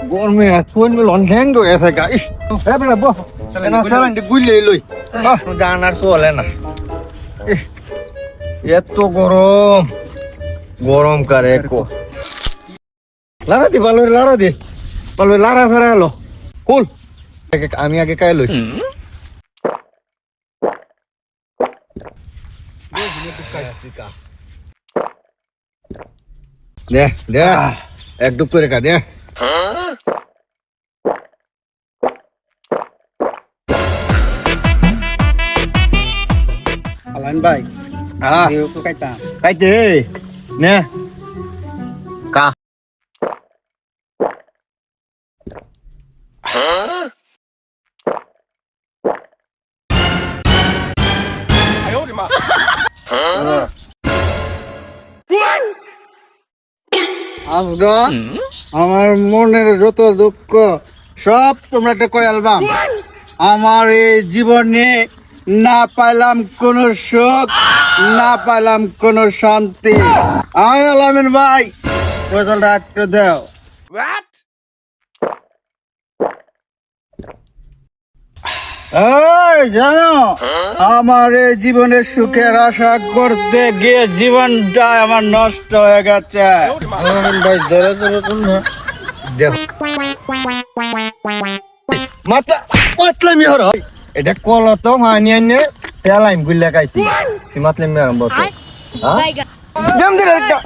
গরমে কোন লন ঠ্যাং তো এসে গা ইস এ বেটা বস না সালান দি গুইলে লই জানার চলে না এত গরম গরম কারে কো লারা দি ভালো লারা সারা হলো কুল আমি আগে কাই লই দে দে এক ডুব করে কা দে Alan bay. Điều có cái tạm. cái gì nè ca আজগা আমার মনের যত দুঃখ সব তোমরা একটা কই অ্যালবাম আমার এই জীবনে না পাইলাম কোনো সুখ না পাইলাম কোনো শান্তি আয় আলামিন ভাই বোতলটা একটু দাও এই জানো আমার এই জীবনের সুখের আশা করতে গিয়ে জীবনটা আমার নষ্ট হয়ে গেছে ভাই ধরে ধরে না দেখ মাথা মাতলামি হর এটা কল তো মানি আনে তেলাইম গুল্লা খাইছি কি মাতলামি আরম্ভ তো হ্যাঁ জম দে একটা